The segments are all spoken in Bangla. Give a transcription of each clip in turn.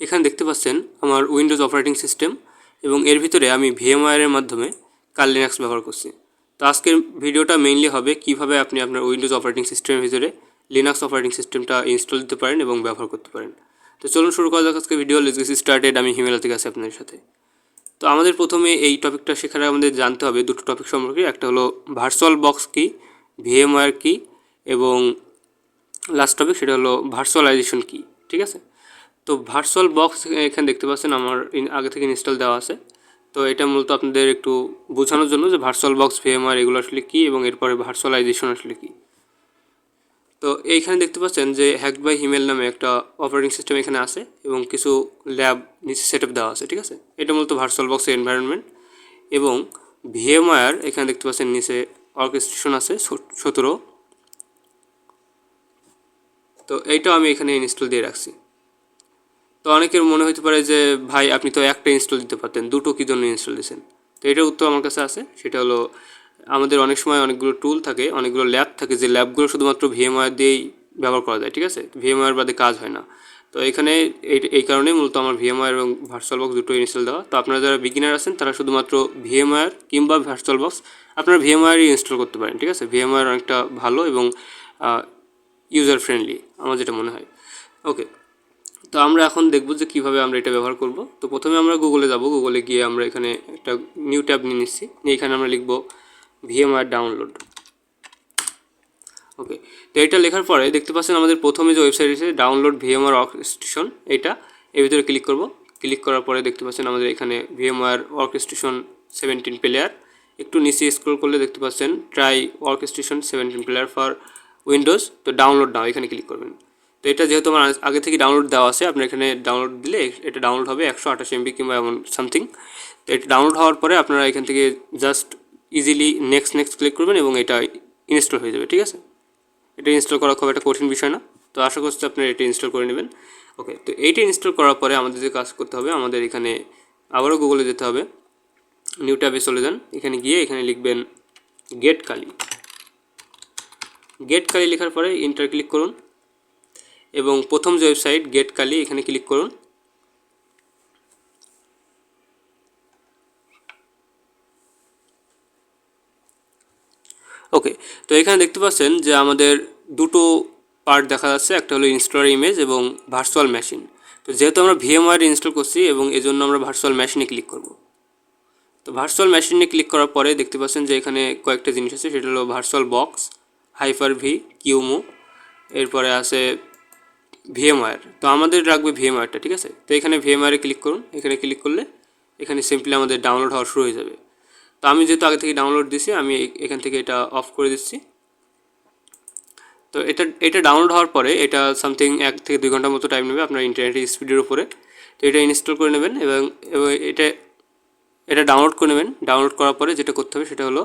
এখানে দেখতে পাচ্ছেন আমার উইন্ডোজ অপারেটিং সিস্টেম এবং এর ভিতরে আমি ভিএমওয়্যারের মাধ্যমে কাল লিনাক্স ব্যবহার করছি। তো আজকের ভিডিওটা মেইনলি হবে কিভাবে আপনি আপনার উইন্ডোজ অপারেটিং সিস্টেমের ভিতরে লিনাক্স অপারেটিং সিস্টেমটা ইনস্টল দিতে পারেন এবং ব্যবহার করতে পারেন। তো চলুন শুরু করা যাক আজকে ভিডিও। Let's get started. আমি হিমেল থেকে আছি আপনাদের সাথে। তো আমাদের প্রথমে এই টপিকটা শেখার আমাদের জানতে হবে দুটো টপিক সম্পর্কে। একটা হলো ভার্চুয়াল বক্স কি, ভিএমওয়্যার কি, এবং লাস্ট টপিক সেটা হলো ভার্চুয়ালাইজেশন কি। ঠিক আছে, তো ভার্চুয়াল বক্স এখানে দেখতে পাচ্ছেন আমার আগে থেকে ইনস্টল দেওয়া আছে। তো এটা মূলত আপনাদের একটু বোঝানোর জন্য যে ভার্চুয়াল বক্স, ভিএমওয়্যার এগুলো আসলে কী এবং এরপরে ভার্চুয়ালাইজেশন আসলে কী। তো এইখানে দেখতে পাচ্ছেন যে হ্যাকড বাই হিমেল নামে একটা অপারেটিং সিস্টেম এখানে আছে এবং কিছু ল্যাব নিচে সেট আপ দেওয়া আছে। ঠিক আছে, এটা মূলত ভার্চুয়াল বক্সের এনভায়রনমেন্ট। এবং ভিএমওয়্যার এখানে দেখতে পাচ্ছেন নিচে অর্কেস্ট্রেশন আছে 17। তো এইটাও আমি এখানে ইনস্টল দিয়ে রাখছি। তো অনেকের মনে হতে পারে যে ভাই আপনি তো একটা ইনস্টল দিতে পারতেন, দুটো কী জন্য ইনস্টল দিয়েছেন। তো এটার উত্তর আমার কাছে আছে। সেটা হলো আমাদের অনেক সময় অনেকগুলো টুল থাকে, অনেকগুলো ল্যাব থাকে, যে ল্যাবগুলো শুধুমাত্র ভিএমওয়্যার দিয়েই ব্যবহার করা যায়। ঠিক আছে, ভিএমওয়্যার বাদে কাজ হয় না। তো এখানে এই কারণে মূলত আমার ভিএমওয়্যার এবং ভার্চুয়াল বক্স দুটো ইনস্টল দেওয়া। তো আপনারা যারা বিগিনার আছেন তারা শুধুমাত্র ভিএমওয়্যার কিংবা ভার্চুয়াল বক্স আপনারা ভিএমওয়্যারই ইনস্টল করতে পারেন। ঠিক আছে, ভিএমওয়্যার অনেকটা ভালো এবং ইউজার ফ্রেন্ডলি আমার যেটা মনে হয়। ওকে, তো আমরা এখন দেখব যে কীভাবে আমরা এটা ব্যবহার করব। তো প্রথমে আমরা গুগলে যাব। গুগলে গিয়ে আমরা এখানে একটা নিউ ট্যাব নিয়ে নিচ্ছি, এখানে আমরা লিখব ভিএমওয়্যার ডাউনলোড। ওকে, তো এটা লেখার পরে দেখতে পাচ্ছেন আমাদের প্রথমে যে ওয়েবসাইট আছে ডাউনলোড ভিএমওয়্যার অর্কেস্ট্রেশন, এইটা এর ভিতরে ক্লিক করব। ক্লিক করার পরে দেখতে পাচ্ছেন আমাদের এখানে ভিএমওয়্যার অর্কেস্ট্রেশন 17 প্লেয়ার। একটু নিচে স্ক্রল করলে দেখতে পাচ্ছেন try orchestration 17 player for Windows. তো ডাউনলোড নাও এখানে ক্লিক করবেন। তো এটা যেহেতু আমার আগে থেকে ডাউনলোড দেওয়া আছে, আপনার এখানে ডাউনলোড দিলে এটা ডাউনলোড হবে 128 MB কিংবা এমন সামথিং। তো এটা ডাউনলোড হওয়ার পরে আপনারা এখান থেকে জাস্ট ইজিলি নেক্সট ক্লিক করবেন এবং এটা ইনস্টল হয়ে যাবে। ঠিক আছে, এটা ইনস্টল করা খুব একটা কঠিন বিষয় না। তো আশা করছি আপনারা এটা ইনস্টল করে নেবেন। ওকে, তো এইটা ইনস্টল করার পরে আমাদের যে কাজ করতে হবে, আমাদের এখানে আবারও গুগলে যেতে হবে। নিউ ট্যাবে চলে যান। এখানে গিয়ে এখানে লিখবেন গেট কালি। গেট কালি লেখার পরে ইন্টার ক্লিক করুন এবং প্রথম যে ওয়েবসাইট গেট কালি এখানে ক্লিক করুন। ওকে, তো এখানে দেখতে পাচ্ছেন যে আমাদের দুটো পার্ট দেখা যাচ্ছে, একটা হলো ইনস্টলার ইমেজ এবং ভার্চুয়াল মেশিন। তো যেহেতু আমরা ভিএমওয়্যার ইনস্টল করছি এবং এজন্য আমরা ভার্চুয়াল মেশিনে ক্লিক করব। তো ভার্চুয়াল মেশিনে ক্লিক করার পরে দেখতে পাচ্ছেন যে এখানে কয়েকটা জিনিস আছে, সেটা হলো ভার্চুয়াল বক্স, হাইপার-ভি, কিউমো, এরপরে আছে ভিএমওয়্যার। তো আমাদের রাখবে ভিএমওয়্যারটা। ঠিক আছে, তো এখানে ভিএমওয়্যারে ক্লিক করুন। এখানে ক্লিক করলে এখানে সিম্পলি আমাদের ডাউনলোড হওয়া শুরু হয়ে যাবে। তো আমি যেহেতু আগে থেকে ডাউনলোড দিছি, আমি এখান থেকে এটা অফ করে দিচ্ছি। তো এটা ডাউনলোড হওয়ার পরে এটা সামথিং 1 থেকে 2 ঘন্টার মতো টাইম নেবে আপনার ইন্টারনেটের স্পিডের উপরে। তো এটা ইনস্টল করে নেবেন এবং এটা ডাউনলোড করে নেবেন। ডাউনলোড করার পরে যেটা করতে হবে সেটা হলো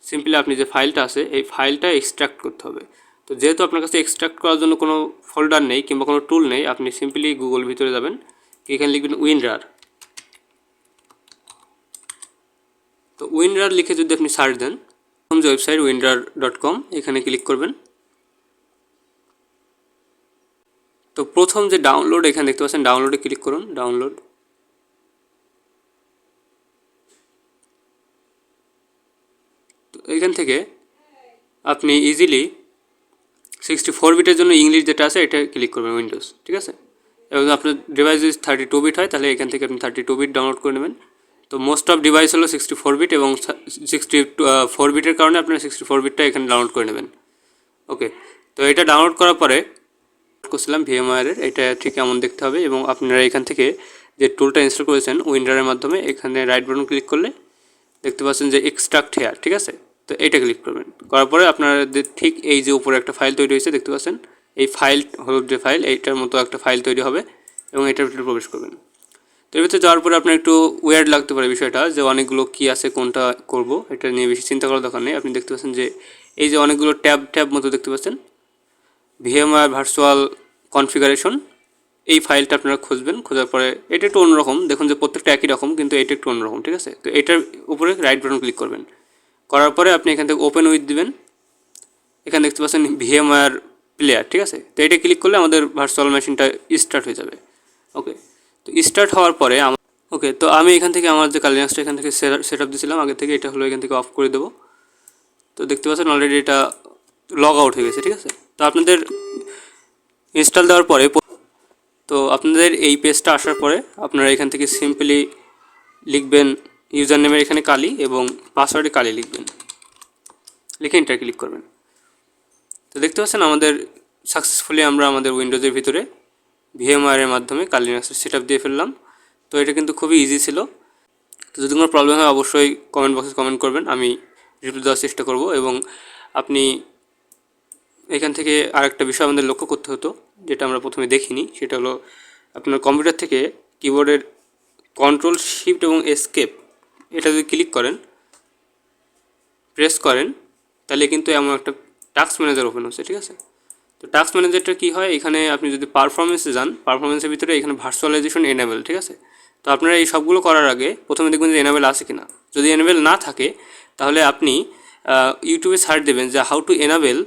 সিম্পলি আপনি যে ফাইলটা আছে এই ফাইলটা এক্সট্রাক্ট করতে হবে। তো যেহেতু আপনার কাছে এক্সট্রাক্ট করার জন্য কোনো ফোল্ডার নেই কিংবা কোনো টুল নেই, আপনি সিম্পলি গুগল ভিতরে যাবেন, এখানে লিখবেন উইনরার। তো উইনরার লিখে যদি আপনি সার্চ দেন, প্রথম যে ওয়েবসাইট winrar.com এখানে ক্লিক করবেন। তো প্রথম যে ডাউনলোড এখানে দেখতে পাচ্ছেন, ডাউনলোডে ক্লিক করুন। ডাউনলোড, তো এখান থেকে আপনি ইজিলি 64 বিটের জন্য ইংলিশ যেটা আছে এটা ক্লিক করবেন উইন্ডোজ। ঠিক আছে, এবং আপনার ডিভাইস যদি 32 বিট হয় তাহলে এখান থেকে আপনি 32 বিট ডাউনলোড করে নেবেন। তো মোস্ট অফ ডিভাইস হলো 64 বিট এবং 64 বিটের কারণে আপনার 64 বিটটা এখানে ডাউনলোড করে নেবেন। ওকে, তো এটা ডাউনলোড করার পরে করছিলাম ভিএমওয়্যারের, এটা ঠিক এমন দেখতে হবে এবং আপনারা এখান থেকে যে টুলটা ইনস্টল করেছেন উইন্ডারের মাধ্যমে এখানে রাইট বাটন ক্লিক করলে দেখতে পাচ্ছেন যে এক্সট্রাক্ট হেয়ার। ঠিক আছে, তো এটা ক্লিক করবেন। করার পরে আপনাদের ঠিক এই যে উপরে একটা ফাইল তৈরি হয়েছে দেখতে পাচ্ছেন, এই ফাইল হলো যে ফাইল, এইটার মতো একটা ফাইল তৈরি হবে এবং এটার ভিতরে প্রবেশ করবেন। তো এর ভিতরে যাওয়ার পরে আপনার একটু ওয়ার্ড লাগতে পারে বিষয়টা, যে অনেকগুলো কী আছে কোনটা করব এটা নিয়ে বেশি চিন্তা করার দরকার নেই। আপনি দেখতে পাচ্ছেন যে এই যে অনেকগুলো ট্যাব মতো দেখতে পাচ্ছেন, ভিএমওয়্যার ভার্চুয়াল কনফিগারেশন, এই ফাইলটা আপনারা খুঁজবেন। খোঁজার পরে এটা একটু অন্যরকম, দেখুন যে প্রত্যেকটা একই রকম কিন্তু এটা একটু অন্যরকম। ঠিক আছে, তো এটার উপরে রাইট বাটন ক্লিক করবেন। করার পরে আপনি এখান থেকে ওপেন উইথ দিবেন। এখানে দেখতে পাচ্ছেন ভিএমওয়্যার প্লেয়ার। ঠিক আছে, তো এটা ক্লিক করলে আমাদের ভার্চুয়াল মেশিনটা স্টার্ট হয়ে যাবে। ওকে, স্টার্ট হওয়ার পরে ওকে, তো আমি এখান থেকে আমার যে কালি লিনাক্সটা এখান থেকে সেট আপ দিয়েছিলাম আগে থেকে, এটা হলো এখান থেকে অফ করে দেবো। তো দেখতে পাচ্ছেন অলরেডি এটা লগ আউট হয়ে গেছে, ঠিক আছে। তো আপনাদের ইনস্টল দেওয়ার পরে, তো আপনাদের এই পেজটা আসার পরে আপনারা এখান থেকে সিম্পলি লিখবেন ইউজার নেমের এখানে কালি এবং পাসওয়ার্ডে কালি লিখবেন, লিখে এন্টার ক্লিক করবেন। তো দেখতে পাচ্ছেন আমাদের সাকসেসফুলি আমরা আমাদের উইন্ডোজের ভিতরে ভিএমওয়্যারের মাধ্যমে কালি লিনাক্সের সেট আপ দিয়ে ফেললাম। তো এটা কিন্তু খুবই ইজি ছিল। তো যদি কোনো প্রবলেম হয় অবশ্যই কমেন্ট বক্সে কমেন্ট করবেন, আমি রিপ্লাই দেওয়ার চেষ্টা করব। এবং আপনি এখান থেকে আরেকটা বিষয় আমাদের লক্ষ্য করতে হতো, যেটা আমরা প্রথমে দেখিনি, সেটা হলো আপনার কম্পিউটার থেকে কিবোর্ডের কন্ট্রোল শিফট এবং এসকেপ এটা যদি ক্লিক করেন, প্রেস করেন, তাহলে কিন্তু এমন একটা টাস্ক ম্যানেজার ওপেন হচ্ছে, ঠিক আছে। তো টাস্ক ম্যানেজারটা কী হয়, এখানে আপনি যদি পারফরমেন্সে যান, পারফরমেন্সের ভিতরে এখানে ভার্চুয়ালাইজেশন এনেবেল, ঠিক আছে। তো আপনারা এই সবগুলো করার আগে প্রথমে দেখবেন যে এনেবেল আছে কিনা। যদি এনেবেল না থাকে তাহলে আপনি ইউটিউবে সার্চ দেবেন যে হাউ টু এনেবেল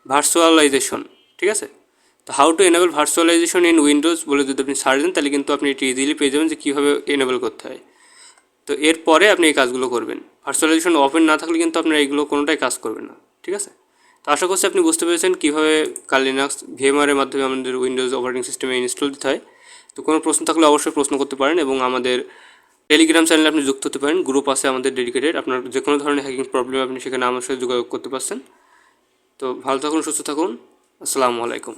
ভার্চুয়ালাইজেশন, ঠিক আছে। তো how to enable virtualisation in Windows বলে যদি আপনি সার্চ দেন, তাহলে কিন্তু আপনি এটি ইজিলি পেয়ে যাবেন যে কীভাবে এনেবেল করতে হয়। তো এরপরে আপনি এই কাজগুলো করবেন। ভার্চুয়ালাইজেশন ওপেন না থাকলে কিন্তু আপনার এইগুলো কোনোটাই কাজ করবেন না, ঠিক আছে। তো আশা করছি আপনি বুঝতে পেরেছেন কীভাবে কালি লিনাক্স ভিএমওয়্যারের মাধ্যমে আমাদের উইন্ডোজ অপারেটিং সিস্টেমে ইনস্টল দিতে হয়। তো কোনো প্রশ্ন থাকলে অবশ্যই প্রশ্ন করতে পারেন এবং আমাদের টেলিগ্রাম চ্যানেলে আপনি যুক্ত হতে পারেন। গ্রুপ আছে আমাদের ডেডিকেটেড, আপনার যে কোনো ধরনের হ্যাকিং প্রবলেম আপনি সেখানে আমার সাথে যোগাযোগ করতে পারছেন। তো ভালো থাকুন, সুস্থ থাকুন, আসসালামু আলাইকুম।